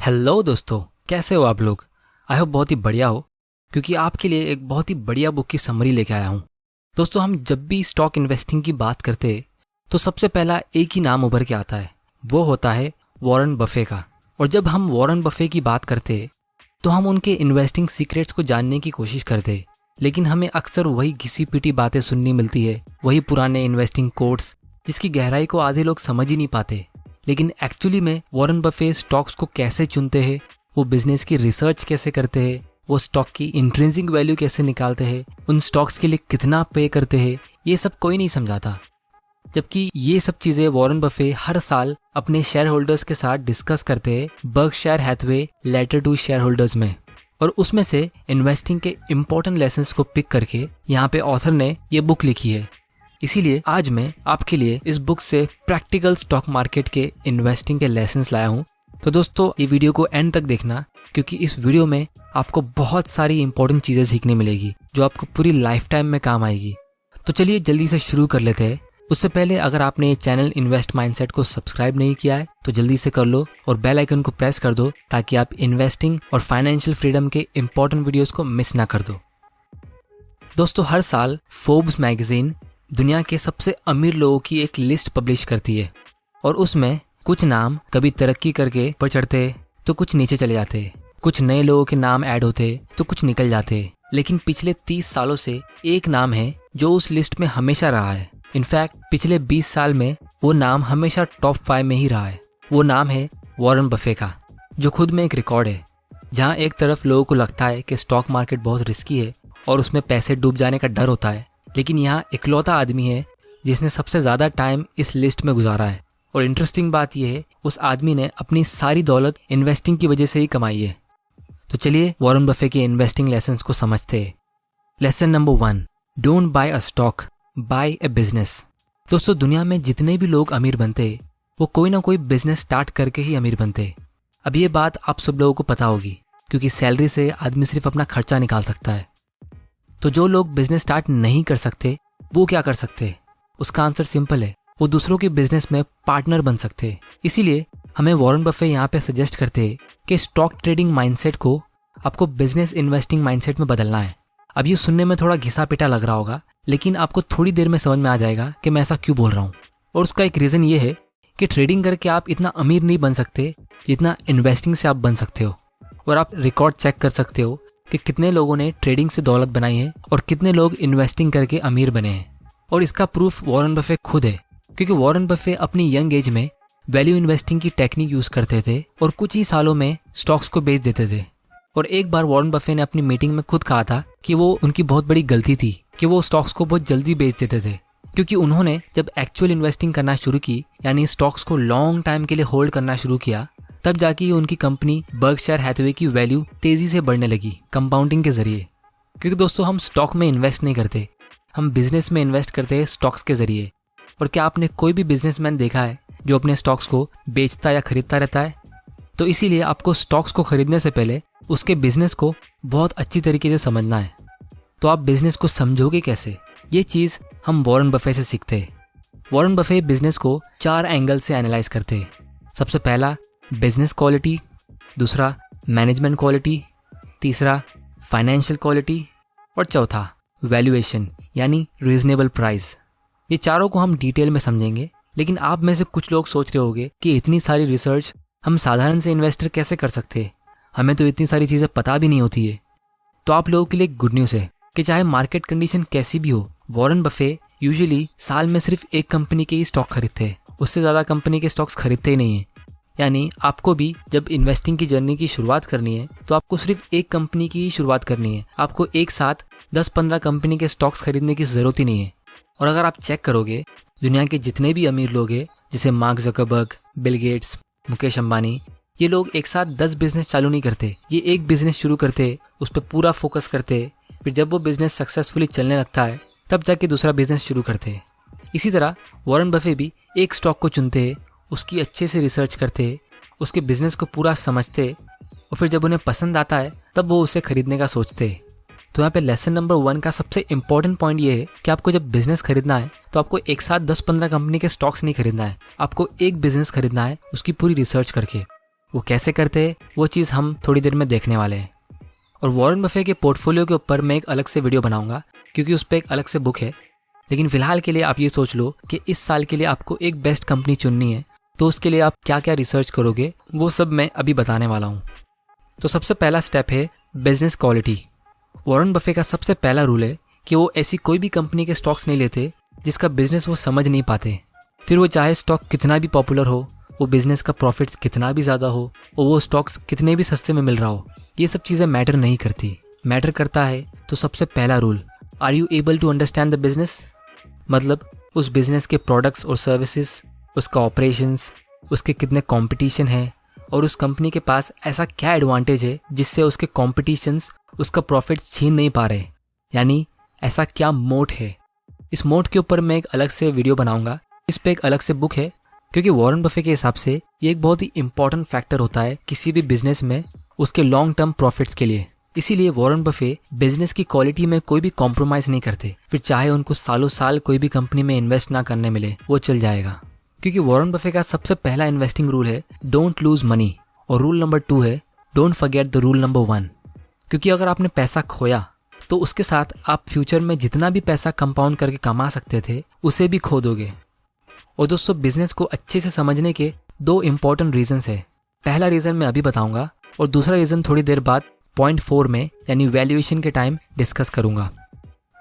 Hello दोस्तों, कैसे हो आप लोग। आई होप बहुत ही बढ़िया हो, क्योंकि आपके लिए एक बहुत ही बढ़िया बुक की समरी लेके आया हूँ। दोस्तों, हम जब भी स्टॉक इन्वेस्टिंग की बात करते हैं तो सबसे पहला एक ही नाम उभर के आता है, वो होता है वॉरेन बफे का। और जब हम वॉरेन बफे की बात करते हैं तो हम उनके इन्वेस्टिंग सीक्रेट्स को जानने की कोशिश करते हैं, लेकिन हमें अक्सर वही घिसी पिटी बातें सुननी मिलती है, वही पुराने इन्वेस्टिंग कोट्स जिसकी गहराई को आधे लोग समझ ही नहीं पाते। लेकिन एक्चुअली में वॉरेन बफे स्टॉक्स को कैसे चुनते हैं, वो बिजनेस की रिसर्च कैसे करते हैं, वो स्टॉक की इंट्रिंसिक वैल्यू कैसे निकालते हैं, उन स्टॉक्स के लिए कितना पे करते हैं, ये सब कोई नहीं समझाता। जबकि ये सब चीजें वॉरेन बफे हर साल अपने शेयर होल्डर्स के साथ डिस्कस करते हैं Berkshire Hathaway letter to shareholders में। और उसमें से इन्वेस्टिंग के इम्पोर्टेंट लेसन्स को पिक करके यहाँ पे ऑथर ने ये बुक लिखी है। इसीलिए आज मैं आपके लिए इस बुक से प्रैक्टिकल स्टॉक मार्केट के इन्वेस्टिंग के लेसन्स लाया हूँ। तो दोस्तों, ये वीडियो को एंड तक देखना, क्योंकि इस वीडियो में आपको बहुत सारी इंपॉर्टेंट चीज़ें सीखने मिलेगी जो आपको पूरी लाइफ टाइम में काम आएगी। तो चलिए जल्दी से शुरू कर लेते हैं। उससे पहले अगर आपने ये चैनल इन्वेस्ट माइंडसेट को सब्सक्राइब नहीं किया है तो जल्दी से कर लो और बेल आइकन को प्रेस कर दो, ताकि आप इन्वेस्टिंग और फाइनेंशियल फ्रीडम के इंपॉर्टेंट वीडियोस को मिस ना कर दो। दोस्तों, हर साल फोर्ब्स मैगजीन दुनिया के सबसे अमीर लोगों की एक लिस्ट पब्लिश करती है, और उसमें कुछ नाम कभी तरक्की करके ऊपर चढ़ते तो कुछ नीचे चले जाते, कुछ नए लोगों के नाम ऐड होते तो कुछ निकल जाते। लेकिन पिछले 30 सालों से एक नाम है जो उस लिस्ट में हमेशा रहा है। इनफैक्ट पिछले 20 साल में वो नाम हमेशा टॉप 5 में ही रहा है। वो नाम है वॉरेन बफे का, जो खुद में एक रिकॉर्ड है। जहाँ एक तरफ लोगों को लगता है कि स्टॉक मार्केट बहुत रिस्की है और उसमें पैसे डूब जाने का डर होता है, लेकिन यहाँ इकलौता आदमी है जिसने सबसे ज़्यादा टाइम इस लिस्ट में गुजारा है। और इंटरेस्टिंग बात यह है, उस आदमी ने अपनी सारी दौलत इन्वेस्टिंग की वजह से ही कमाई है। तो चलिए वॉरेन बफे के इन्वेस्टिंग लेसन्स को समझते हैं। Lesson number 1, don't buy a stock, buy a business. दोस्तों, दुनिया में जितने भी लोग अमीर बनते वो कोई ना कोई बिजनेस स्टार्ट करके ही अमीर बनते। अब ये बात आप सब लोगों को पता होगी, क्योंकि सैलरी से आदमी सिर्फ अपना खर्चा निकाल सकता है। तो जो लोग बिजनेस स्टार्ट नहीं कर सकते वो क्या कर सकते? उसका आंसर सिंपल है, वो दूसरों के बिजनेस में पार्टनर बन सकते। इसीलिए हमें वॉरेन बफे यहाँ पे सजेस्ट करते हैं कि स्टॉक ट्रेडिंग माइंडसेट को आपको बिजनेस इन्वेस्टिंग माइंडसेट में बदलना है। अब ये सुनने में थोड़ा घिसा पिटा लग रहा होगा, लेकिन आपको थोड़ी देर में समझ में आ जाएगा कि मैं ऐसा क्यों बोल रहा हूँ। और उसका एक रीज़न ये है कि ट्रेडिंग करके आप इतना अमीर नहीं बन सकते जितना इन्वेस्टिंग से आप बन सकते हो। और आप रिकॉर्ड चेक कर सकते हो कि कितने लोगों ने ट्रेडिंग से दौलत बनाई है और कितने लोग इन्वेस्टिंग करके अमीर बने हैं। और इसका प्रूफ वॉरेन बफे खुद है, क्योंकि वॉरेन बफे अपनी यंग एज में वैल्यू इन्वेस्टिंग की टेक्निक यूज़ करते थे और कुछ ही सालों में स्टॉक्स को बेच देते थे। और एक बार वॉरेन बफे ने अपनी मीटिंग में खुद कहा था कि वो उनकी बहुत बड़ी गलती थी कि वो स्टॉक्स को बहुत जल्दी बेच देते थे, क्योंकि उन्होंने जब एक्चुअल इन्वेस्टिंग करना शुरू की, यानी स्टॉक्स को लॉन्ग टाइम के लिए होल्ड करना शुरू किया, तब जाके उनकी कंपनी बर्कशायर हैथवे की वैल्यू तेजी से बढ़ने लगी कंपाउंडिंग के जरिए। क्योंकि दोस्तों, हम स्टॉक में इन्वेस्ट नहीं करते, हम बिजनेस में इन्वेस्ट करते हैं स्टॉक्स के जरिए। और क्या आपने कोई भी बिजनेसमैन देखा है जो अपने स्टॉक्स को बेचता या खरीदता रहता है? तो इसीलिए आपको स्टॉक्स को खरीदने से पहले उसके बिजनेस को बहुत अच्छी तरीके से समझना है। तो आप बिजनेस को समझोगे कैसे? ये चीज़ हम वॉरेन बफे से सीखते हैं। वॉरेन बफे बिजनेस को 4 एंगल से एनालाइज करते हैं। सबसे पहला बिजनेस क्वालिटी, दूसरा मैनेजमेंट क्वालिटी, तीसरा फाइनेंशियल क्वालिटी, और चौथा वैल्यूएशन यानी रीजनेबल प्राइस। ये चारों को हम डिटेल में समझेंगे। लेकिन आप में से कुछ लोग सोच रहे होंगे कि इतनी सारी रिसर्च हम साधारण से इन्वेस्टर कैसे कर सकते हैं, हमें तो इतनी सारी चीज़ें पता भी नहीं होती है। तो आप लोगों के लिए गुड न्यूज़ है कि चाहे मार्केट कंडीशन कैसी भी हो, वॉरेन बफे यूजुअली साल में सिर्फ एक कंपनी के ही स्टॉक खरीदते हैं, उससे ज़्यादा कंपनी के स्टॉक्स खरीदते ही नहीं है। यानी आपको भी जब इन्वेस्टिंग की जर्नी की शुरुआत करनी है तो आपको सिर्फ एक कंपनी की ही शुरुआत करनी है। आपको एक साथ 10-15 कंपनी के स्टॉक्स खरीदने की ज़रूरत ही नहीं है। और अगर आप चेक करोगे, दुनिया के जितने भी अमीर लोग हैं, जैसे mark Zuckerberg, Bill Gates, Mukesh Ambani, ये लोग एक साथ 10 बिजनेस चालू नहीं करते। ये एक बिजनेस शुरू करते, उस पर पूरा फोकस करते, फिर जब वो बिजनेस सक्सेसफुली चलने लगता है तब जाके दूसरा बिजनेस शुरू करते। इसी तरह वॉरेन बफे भी एक स्टॉक को चुनते, उसकी अच्छे से रिसर्च करते, उसके बिजनेस को पूरा समझते, और फिर जब उन्हें पसंद आता है तब वो उसे खरीदने का सोचते। तो यहाँ पे लेसन नंबर 1 का सबसे इंपॉर्टेंट पॉइंट ये है कि आपको जब बिजनेस खरीदना है तो आपको एक साथ 10-15 कंपनी के स्टॉक्स नहीं खरीदना है, आपको एक बिजनेस खरीदना है उसकी पूरी रिसर्च करके। वो कैसे करते हैं वो चीज़ हम थोड़ी देर में देखने वाले हैं। और वॉरेन बफे के पोर्टफोलियो के ऊपर मैं एक अलग से वीडियो बनाऊंगा क्योंकि उस पर एक अलग से बुक है। लेकिन फिलहाल के लिए आप ये सोच लो कि इस साल के लिए आपको एक बेस्ट कंपनी चुननी है, तो उसके लिए आप क्या क्या रिसर्च करोगे वो सब मैं अभी बताने वाला हूँ। तो सबसे पहला स्टेप है बिजनेस क्वालिटी। वॉरेन बफे का सबसे पहला रूल है कि वो ऐसी कोई भी कंपनी के स्टॉक्स नहीं लेते जिसका बिजनेस वो समझ नहीं पाते। फिर वो चाहे स्टॉक कितना भी पॉपुलर हो, वो बिजनेस का प्रॉफिट्स कितना भी ज़्यादा हो और वो स्टॉक्स कितने भी सस्ते में मिल रहा हो, ये सब चीज़ें मैटर नहीं करती। मैटर करता है तो सबसे पहला rule, are you able to understand the business. मतलब उस बिजनेस के प्रोडक्ट्स और सर्विसेज, उसका ऑपरेशंस, उसके कितने कंपटीशन है और उस कंपनी के पास ऐसा क्या एडवांटेज है जिससे उसके कॉम्पिटिशन्स उसका प्रॉफिट छीन नहीं पा रहे, यानी ऐसा क्या मोट है। इस मोट के ऊपर मैं एक अलग से वीडियो बनाऊंगा, इस पे एक अलग से बुक है, क्योंकि वॉरेन बफे के हिसाब से ये एक बहुत ही इंपॉर्टेंट फैक्टर होता है किसी भी बिजनेस में उसके लॉन्ग टर्म प्रॉफिट्स के लिए। इसीलिए वॉरेन बफे बिजनेस की क्वालिटी में कोई भी कॉम्प्रोमाइज नहीं करते, फिर चाहे उनको सालों साल कोई भी कंपनी में इन्वेस्ट ना करने मिले वो चल जाएगा। क्योंकि वॉरेन बफे का सबसे पहला इन्वेस्टिंग रूल है डोंट लूज मनी, और रूल नंबर 2 है don't forget the rule number 1। क्योंकि अगर आपने पैसा खोया तो उसके साथ आप फ्यूचर में जितना भी पैसा कंपाउंड करके कमा सकते थे उसे भी खो दोगे। और दोस्तों, बिजनेस को अच्छे से समझने के 2 इंपॉर्टेंट रीजंस है। पहला रीज़न मैं अभी बताऊंगा और दूसरा रीज़न थोड़ी देर बाद पॉइंट 4 में यानी वैल्यूएशन के टाइम डिस्कस करूंगा।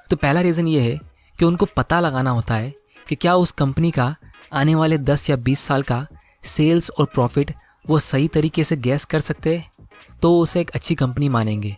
तो पहला रीज़न ये है कि उनको पता लगाना होता है कि क्या उस कंपनी का आने वाले 10 या 20 साल का सेल्स और प्रॉफिट वो सही तरीके से गैस कर सकते हैं, तो उसे एक अच्छी कंपनी मानेंगे।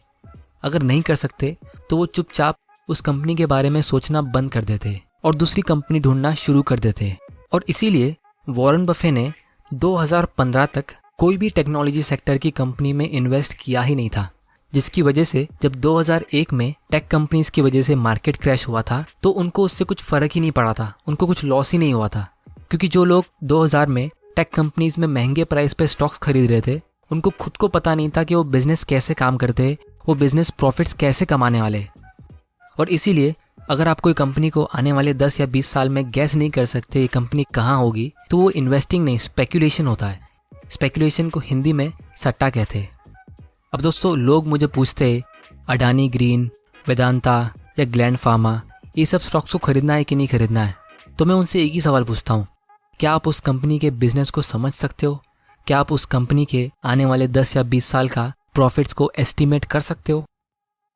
अगर नहीं कर सकते तो वो चुपचाप उस कंपनी के बारे में सोचना बंद कर देते और दूसरी कंपनी ढूंढना शुरू कर देते। और इसीलिए वॉरेन बफे ने 2015 तक कोई भी टेक्नोलॉजी सेक्टर की कंपनी में इन्वेस्ट किया ही नहीं था, जिसकी वजह से जब 2001 में टेक कंपनीज की वजह से मार्केट क्रैश हुआ था तो उनको उससे कुछ फ़र्क ही नहीं पड़ा था, उनको कुछ लॉस ही नहीं हुआ था। क्योंकि जो लोग 2000 में टेक कंपनीज में महंगे प्राइस पे स्टॉक्स खरीद रहे थे, उनको खुद को पता नहीं था कि वो बिजनेस कैसे काम करते, वो बिजनेस प्रॉफिट्स कैसे कमाने वाले। और इसीलिए अगर आप कोई कंपनी को आने वाले 10 या 20 साल में गैस नहीं कर सकते ये कंपनी कहाँ होगी, तो वो इन्वेस्टिंग नहीं, स्पेकुलेशन होता है। स्पेकुलेशन को हिंदी में सट्टा कहते हैं। अब दोस्तों, लोग मुझे पूछते हैं अडानी ग्रीन, वेदांता या ग्लैंड फार्मा, ये सब स्टॉक्स को खरीदना है कि नहीं खरीदना है। तो मैं उनसे एक ही सवाल पूछता हूँ, क्या आप उस कंपनी के बिजनेस को समझ सकते हो? क्या आप उस कंपनी के आने वाले 10 या 20 साल का प्रॉफिट्स को एस्टिमेट कर सकते हो?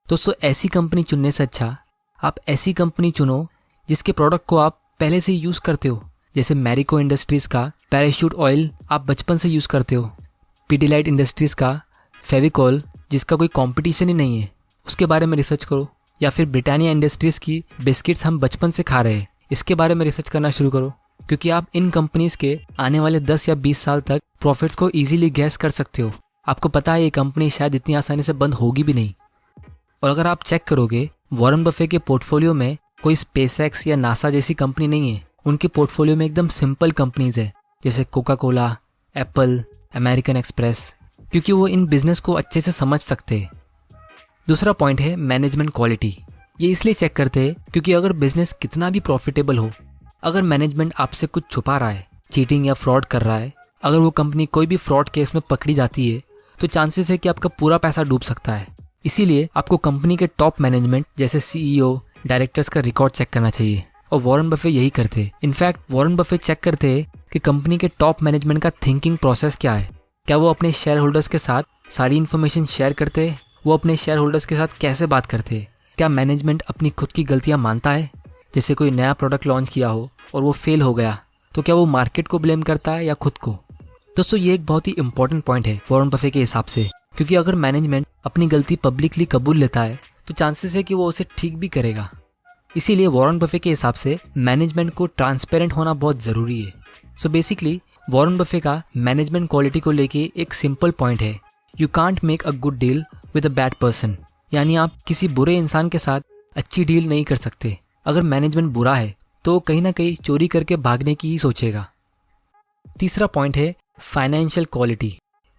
दोस्तों, ऐसी कंपनी चुनने से अच्छा आप ऐसी कंपनी चुनो जिसके प्रोडक्ट को आप पहले से यूज़ करते हो। जैसे मैरिको इंडस्ट्रीज़ का पैराशूट ऑयल आप बचपन से यूज़ करते हो, पीडीलाइट इंडस्ट्रीज़ का फेविकॉल जिसका कोई कंपटीशन ही नहीं है उसके बारे में रिसर्च करो, या फिर ब्रिटानिया इंडस्ट्रीज़ की बिस्किट्स हम बचपन से खा रहे हैं इसके बारे में रिसर्च करना शुरू करो। क्योंकि आप इन कंपनीज़ के आने वाले 10 या 20 साल तक प्रॉफिट्स को ईजिली गैस कर सकते हो। आपको पता है ये कंपनी शायद इतनी आसानी से बंद होगी भी नहीं। और अगर आप चेक करोगे वॉरेन बफे के पोर्टफोलियो में कोई स्पेसएक्स या नासा जैसी कंपनी नहीं है। उनके पोर्टफोलियो में एकदम सिंपल कंपनीज है, जैसे Coca Cola, Apple, American express, क्योंकि वो इन बिजनेस को अच्छे से समझ सकते हैं। दूसरा पॉइंट है मैनेजमेंट क्वालिटी। ये इसलिए चेक करते हैं क्योंकि अगर बिजनेस कितना भी प्रॉफिटेबल हो, अगर मैनेजमेंट आपसे कुछ छुपा रहा है, चीटिंग या फ्रॉड कर रहा है, अगर वो कंपनी कोई भी फ्रॉड केस में पकड़ी जाती है तो चांसेस है कि आपका पूरा पैसा डूब सकता है। इसीलिए आपको कंपनी के टॉप मैनेजमेंट जैसे सीईओ, डायरेक्टर्स का रिकॉर्ड चेक करना चाहिए, और वॉरेन बफे यही करते हैं। इनफैक्ट वॉरेन बफे चेक करते हैं कि कंपनी के टॉप मैनेजमेंट का थिंकिंग प्रोसेस क्या है। क्या वो अपने शेयर होल्डर्स के साथ सारी इन्फॉर्मेशन शेयर करते हैं? वो अपने शेयर होल्डर्स के साथ कैसे बात करते हैं? क्या मैनेजमेंट अपनी खुद की गलतियाँ मानता है? जैसे कोई नया प्रोडक्ट लॉन्च किया हो और वो फेल हो गया, तो क्या वो मार्केट को ब्लेम करता है या खुद को? दोस्तों, ये एक बहुत ही इंपॉर्टेंट पॉइंट है वॉरेन बफे के हिसाब से, क्योंकि अगर मैनेजमेंट अपनी गलती पब्लिकली कबूल लेता है तो चांसेस है कि वो उसे ठीक भी करेगा। इसीलिए वॉरेन बफे के हिसाब से मैनेजमेंट को ट्रांसपेरेंट होना बहुत ज़रूरी है। सो बेसिकली वॉरेन बफे का मैनेजमेंट क्वालिटी को लेके एक सिंपल पॉइंट है, you can't make a good deal with a bad person. यानी आप किसी बुरे इंसान के साथ अच्छी डील नहीं कर सकते। अगर मैनेजमेंट बुरा है तो कहीं ना कहीं चोरी करके भागने की ही सोचेगा। तीसरा पॉइंट है फाइनेंशियल क्वालिटी।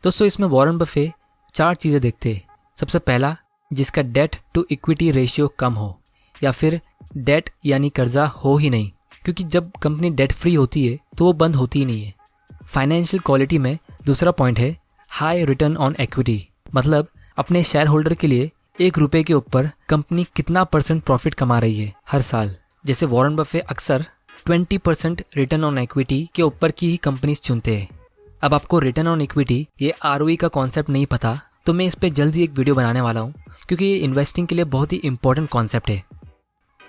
दोस्तों, इसमें वॉरेन बफे 4 चीज़ें देखते हैं। सबसे पहला, जिसका डेट टू इक्विटी रेशियो कम हो, या फिर डेट यानी कर्जा हो ही नहीं, क्योंकि जब कंपनी डेट फ्री होती है तो वो बंद होती ही नहीं है। फाइनेंशियल क्वालिटी में दूसरा पॉइंट है हाई रिटर्न ऑन इक्विटी, मतलब अपने शेयर होल्डर के लिए 1 रुपये के ऊपर कंपनी कितना % प्रॉफिट कमा रही है हर साल। जैसे वॉरेन बफे अक्सर 20% रिटर्न ऑन इक्विटी के ऊपर की ही कंपनीज चुनते हैं। अब आपको रिटर्न ऑन इक्विटी, ये ROE का कॉन्सेप्ट नहीं पता तो मैं इस पर जल्दी एक वीडियो बनाने वाला हूँ, क्योंकि ये इन्वेस्टिंग के लिए बहुत ही इंपॉर्टेंट कॉन्सेप्ट है।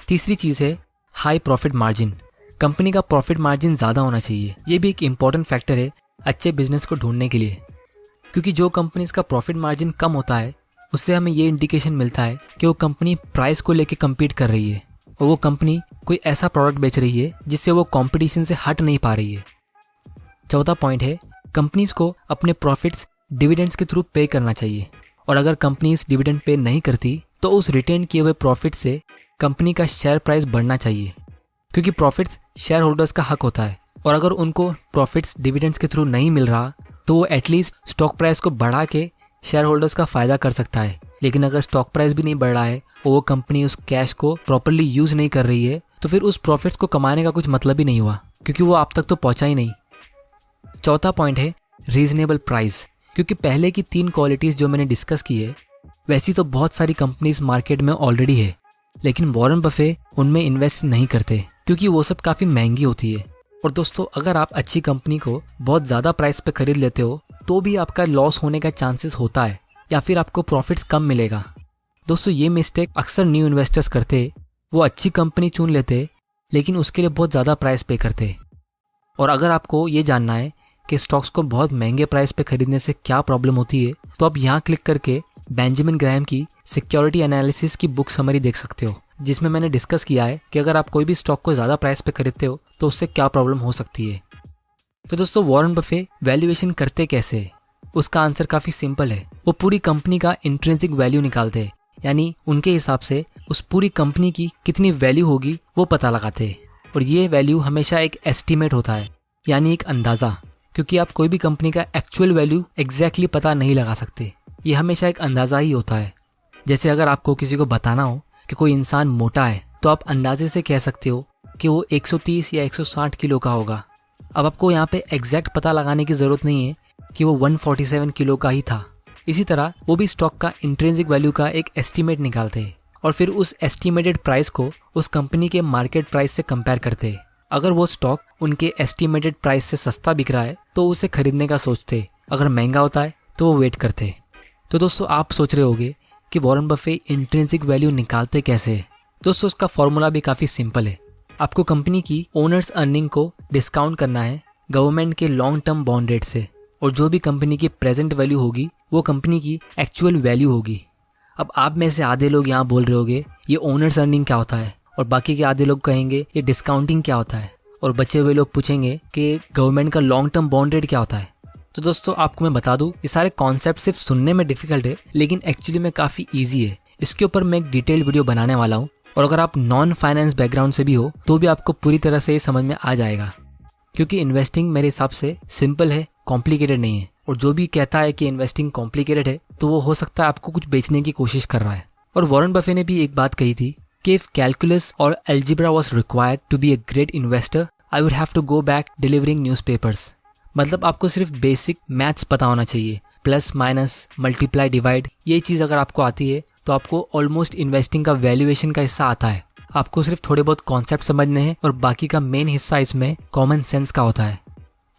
तीसरी चीज़ है हाई प्रॉफिट मार्जिन। कंपनी का प्रॉफिट मार्जिन ज़्यादा होना चाहिए। ये भी एक इम्पॉर्टेंट फैक्टर है अच्छे बिजनेस को ढूंढने के लिए, क्योंकि जो कंपनीज का प्रॉफिट मार्जिन कम होता है उससे हमें ये इंडिकेशन मिलता है कि वो कंपनी प्राइस को लेके कम्पीट कर रही है और वो कंपनी कोई ऐसा प्रोडक्ट बेच रही है जिससे वो कंपटीशन से हट नहीं पा रही है। चौथा पॉइंट है कंपनीज को अपने प्रॉफिट्स डिविडेंड्स के थ्रू पे करना चाहिए, और अगर कंपनीज डिविडेंड पे नहीं करती तो उस रिटेन किए हुए प्रॉफिट से कंपनी का शेयर प्राइस बढ़ना चाहिए, क्योंकि प्रॉफिट्स शेयर होल्डर्स का हक होता है। और अगर उनको प्रॉफिट्स डिविडेंड्स के थ्रू नहीं मिल रहा तो वो एटलीस्ट स्टॉक प्राइस को बढ़ा के शेयर होल्डर्स का फ़ायदा कर सकता है। लेकिन अगर स्टॉक प्राइस भी नहीं बढ़ रहा है और वो कंपनी उस कैश को प्रॉपरली यूज़ नहीं कर रही है तो फिर उस प्रॉफिट्स को कमाने का कुछ मतलब ही नहीं हुआ, क्योंकि वो आप तक तो पहुंचा ही नहीं। चौथा पॉइंट है रीजनेबल प्राइस, क्योंकि पहले की 3 क्वालिटीज़ जो मैंने डिस्कस की है वैसी तो बहुत सारी कंपनीज मार्केट में ऑलरेडी है, लेकिन वॉरेन बफे उनमें इन्वेस्ट नहीं करते क्योंकि वो सब काफ़ी महंगी होती है। और दोस्तों, अगर आप अच्छी कंपनी को बहुत ज़्यादा प्राइस पे खरीद लेते हो तो भी आपका लॉस होने का चांसेस होता है, या फिर आपको प्रॉफिट्स कम मिलेगा। दोस्तों, ये मिस्टेक अक्सर न्यू इन्वेस्टर्स करते। वो अच्छी कंपनी चुन लेते लेकिन उसके लिए बहुत ज़्यादा प्राइस पे करते। और अगर आपको ये जानना है कि स्टॉक्स को बहुत महंगे प्राइस पे खरीदने से क्या प्रॉब्लम होती है तो आप यहाँ क्लिक करके बेंजामिन ग्राहम की सिक्योरिटी एनालिसिस की बुक समरी देख सकते हो, जिसमें मैंने डिस्कस किया है कि अगर आप कोई भी स्टॉक को ज़्यादा प्राइस पे खरीदते हो तो उससे क्या प्रॉब्लम हो सकती है। तो दोस्तों, वॉरेन बफे वैल्यूएशन करते कैसे है? उसका आंसर काफ़ी सिंपल है। वो पूरी कंपनी का इंट्रिंसिक वैल्यू निकालते हैं, यानी उनके हिसाब से उस पूरी कंपनी की कितनी वैल्यू होगी वो पता लगाते हैं। और ये वैल्यू हमेशा एक एस्टीमेट होता है, यानी एक अंदाज़ा, क्योंकि आप कोई भी कंपनी का एक्चुअल वैल्यू एग्जैक्टली पता नहीं लगा सकते। ये हमेशा एक अंदाज़ा ही होता है। जैसे अगर आपको किसी को बताना हो कि कोई इंसान मोटा है तो आप अंदाजे से कह सकते हो कि वो 130 या 160 किलो का होगा। अब आपको यहाँ पे एग्जैक्ट पता लगाने की ज़रूरत नहीं है कि वो 147 किलो का ही था। इसी तरह वो भी स्टॉक का इंट्रिंसिक वैल्यू का एक एस्टीमेट निकालते हैं और फिर उस एस्टीमेटेड प्राइस को उस कंपनी के मार्केट प्राइस से कंपेयर करते हैं। अगर वो स्टॉक उनके एस्टीमेटेड प्राइस से सस्ता बिक रहा है तो उसे खरीदने का सोचते, अगर महंगा होता है तो वो वेट करते। तो दोस्तों, आप सोच रहे होंगे कि वॉरेन बफे इंट्रिंसिक वैल्यू निकालते कैसे है। दोस्तों, उसका फॉर्मूला भी काफ़ी सिंपल है। आपको कंपनी की ओनर्स अर्निंग को डिस्काउंट करना है गवर्नमेंट के लॉन्ग टर्म बॉन्ड रेट से, और जो भी कंपनी की प्रेजेंट वैल्यू होगी वो कंपनी की एक्चुअल वैल्यू होगी। अब आप में से आधे लोग यहाँ बोल रहे होंगे ये ओनर्स अर्निंग क्या होता है, और बाकी के आधे लोग कहेंगे ये डिस्काउंटिंग क्या होता है, और बचे हुए लोग पूछेंगे कि गवर्नमेंट का लॉन्ग टर्म बॉन्ड रेट क्या होता है। तो दोस्तों, आपको मैं बता दूं, ये सारे कॉन्सेप्ट सिर्फ सुनने में डिफिकल्ट है लेकिन एक्चुअली में काफ़ी ईजी है। इसके ऊपर मैं एक डिटेल वीडियो बनाने वाला हूँ, और अगर आप नॉन फाइनेंस बैकग्राउंड से भी हो तो भी आपको पूरी तरह से ये समझ में आ जाएगा, क्योंकि इन्वेस्टिंग मेरे हिसाब से सिंपल है, कॉम्प्लिकेटेड नहीं है। और जो भी कहता है कि इन्वेस्टिंग कॉम्प्लिकेटेड है तो वो हो सकता है आपको कुछ बेचने की कोशिश कर रहा है। और वॉरेन बफे ने भी एक बात कही थी कि इफ कैलकुलस और algebra was required to be a great investor I would have to go back delivering newspapers. मतलब आपको सिर्फ बेसिक मैथ्स पता होना चाहिए, प्लस माइनस मल्टीप्लाई डिवाइड, ये चीज़ अगर आपको आती है तो आपको ऑलमोस्ट इन्वेस्टिंग का वैल्यूएशन का हिस्सा आता है। आपको सिर्फ थोड़े बहुत कॉन्सेप्ट समझने हैं और बाकी का मेन हिस्सा इसमें कॉमन सेंस का होता है।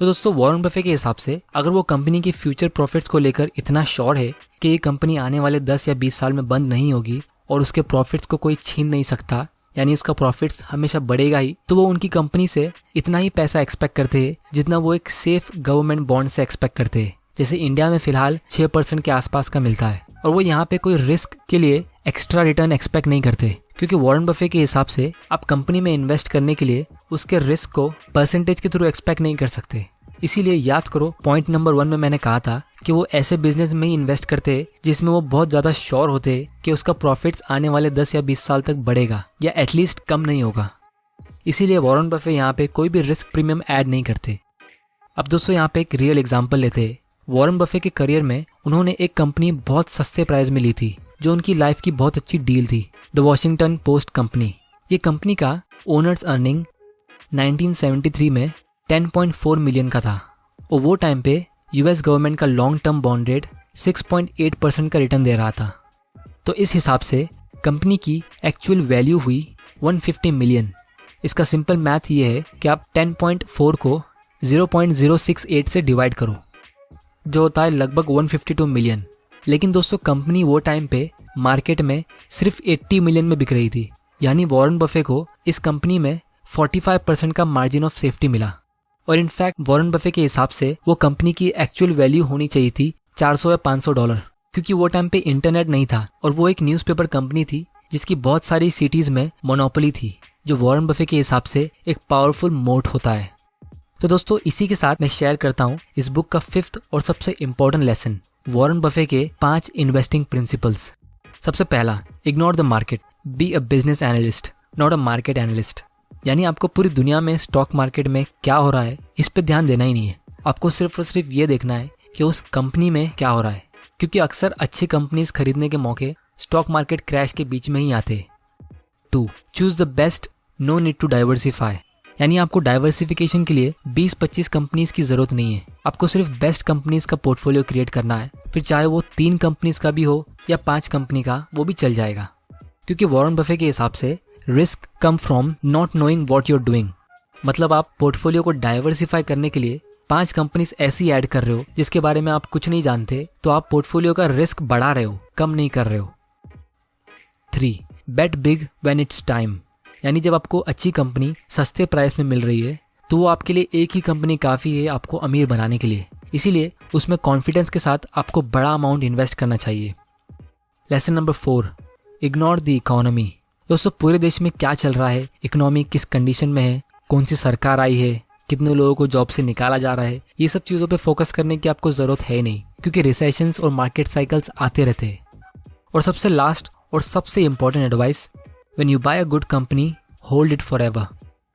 तो दोस्तों, वॉरेन बफे के हिसाब से अगर वो कंपनी की फ्यूचर प्रॉफिट्स को लेकर इतना श्योर है कि ये कंपनी आने वाले 10 या 20 साल में बंद नहीं होगी और उसके प्रॉफिट्स को कोई छीन नहीं सकता, यानी उसका प्रॉफिट्स हमेशा बढ़ेगा ही, तो वो उनकी कंपनी से इतना ही पैसा एक्सपेक्ट करते हैं जितना वो एक सेफ गवर्नमेंट बॉन्ड से एक्सपेक्ट करते हैं, जैसे इंडिया में फिलहाल 6% के आसपास का मिलता है। और वो यहाँ पे कोई रिस्क के लिए एक्स्ट्रा रिटर्न एक्सपेक्ट नहीं करते, क्योंकि वॉरेन बफे के हिसाब से आप कंपनी में इन्वेस्ट करने के लिए उसके रिस्क को परसेंटेज के थ्रू एक्सपेक्ट नहीं कर सकते। इसीलिए याद करो, पॉइंट नंबर 1 में मैंने कहा था कि वो ऐसे बिजनेस में ही इन्वेस्ट करते हैं जिसमें वो बहुत ज़्यादा श्योर होते हैं कि उसका प्रॉफिट्स आने वाले 10 या 20 साल तक बढ़ेगा या एटलीस्ट कम नहीं होगा। इसीलिए वॉरेन बफे यहाँ पे कोई भी रिस्क प्रीमियम ऐड नहीं करते। अब दोस्तों, यहाँ पे एक रियल एग्जाम्पल लेते हैं। वॉरेन बफे के करियर में उन्होंने एक कंपनी बहुत सस्ते प्राइस में ली थी जो उनकी लाइफ की बहुत अच्छी डील थी, द वॉशिंगटन पोस्ट कंपनी। ये कंपनी का ओनर्स अर्निंग 1973 में 10.4 मिलियन का था, और वो टाइम पे यूएस गवर्नमेंट का लॉन्ग टर्म बॉन्ड रेट 6.8% का रिटर्न दे रहा था। तो इस हिसाब से कंपनी की एक्चुअल वैल्यू हुई 150 मिलियन। इसका सिंपल मैथ ये है कि आप 10.4 को 0.068 से डिवाइड करो, जो होता है लगभग 152 मिलियन। लेकिन दोस्तों कंपनी वो टाइम पे मार्केट में सिर्फ 80 मिलियन में बिक रही थी, यानी वॉरेन बफे को इस कंपनी में 45% का मार्जिन ऑफ सेफ्टी मिला। और इनफैक्ट वॉरेन बफे के हिसाब से वो कंपनी की एक्चुअल वैल्यू होनी चाहिए थी 400 या 500 डॉलर, क्योंकि वो टाइम पे इंटरनेट नहीं था और वो एक न्यूज़पेपर कंपनी थी जिसकी बहुत सारी सिटीज़ में मोनोपोली थी, जो वॉरेन बफे के हिसाब से एक पावरफुल मोट होता है। तो दोस्तों इसी के साथ मैं शेयर करता हूँ इस बुक का 5th और सबसे इम्पोर्टेंट लेसन, वॉरेन बफे के 5 इन्वेस्टिंग प्रिंसिपल्स। सबसे पहला, ignore the market, be a business analyst not a market analyst. यानी आपको पूरी दुनिया में स्टॉक मार्केट में क्या हो रहा है इस पे ध्यान देना ही नहीं है, आपको सिर्फ और सिर्फ ये देखना है कि उस कंपनी में क्या हो रहा है, क्योंकि अक्सर अच्छी कंपनीज खरीदने के मौके स्टॉक मार्केट क्रैश के बीच में ही आते। 2, choose the best, no need to diversify. यानी आपको डाइवर्सिफिकेशन के लिए 20-25 कंपनीज की जरूरत नहीं है, आपको सिर्फ बेस्ट कंपनीज का पोर्टफोलियो क्रिएट करना है, फिर चाहे वो 3 कंपनीज का भी हो या 5 कंपनी का, वो भी चल जाएगा। क्योंकि वॉरेन बफे के हिसाब से risk come from not knowing what you are doing. मतलब आप पोर्टफोलियो को डाइवर्सिफाई करने के लिए 5 कंपनीज ऐसी ऐड कर रहे हो जिसके बारे में आप कुछ नहीं जानते, तो आप पोर्टफोलियो का रिस्क बढ़ा रहे हो, कम नहीं कर रहे हो। 3, बेट बिग व्हेन इट्स टाइम। यानी जब आपको अच्छी कंपनी सस्ते प्राइस में मिल रही है तो वो आपके लिए एक ही कंपनी काफ़ी है आपको अमीर बनाने के लिए, इसीलिए उसमें कॉन्फिडेंस के साथ आपको बड़ा अमाउंट इन्वेस्ट करना चाहिए। Lesson number 4, ignore the economy. दोस्तों पूरे देश में क्या चल रहा है, इकोनॉमी किस कंडीशन में है, कौन सी सरकार आई है, कितने लोगों को जॉब से निकाला जा रहा है, ये सब चीज़ों पे फोकस करने की आपको ज़रूरत है नहीं, क्योंकि रिसेशंस और मार्केट साइकिल्स आते रहते हैं। और सबसे लास्ट और सबसे important advice, when you buy a good company hold it forever.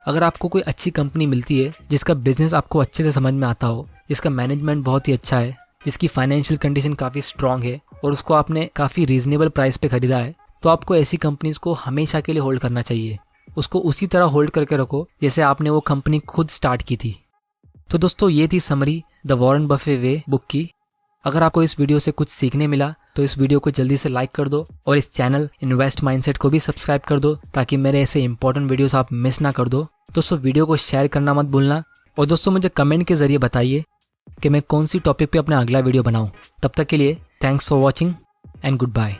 अगर आपको कोई अच्छी कंपनी मिलती है जिसका बिजनेस आपको अच्छे से समझ में आता हो, जिसका मैनेजमेंट बहुत ही अच्छा है, जिसकी फाइनेंशियल कंडीशन काफ़ी स्ट्रांग है और उसको आपने काफ़ी रीजनेबल प्राइस पे खरीदा है, तो आपको ऐसी कंपनीज को हमेशा के लिए होल्ड करना चाहिए। उसको उसी तरह होल्ड करके रखो जैसे आपने वो कंपनी खुद स्टार्ट की थी। तो दोस्तों ये थी summary the Warren Buffett way book की। अगर आपको इस वीडियो से कुछ सीखने मिला तो इस वीडियो को जल्दी से लाइक कर दो और इस चैनल इन्वेस्ट माइंडसेट को भी सब्सक्राइब कर दो, ताकि मेरे ऐसे इंपॉर्टेंट वीडियोस आप मिस ना कर दो। दोस्तों वीडियो को शेयर करना मत भूलना, और दोस्तों मुझे कमेंट के जरिए बताइए कि मैं कौन सी टॉपिक पे अपना अगला वीडियो बनाऊं। तब तक के लिए thanks for watching and good bye.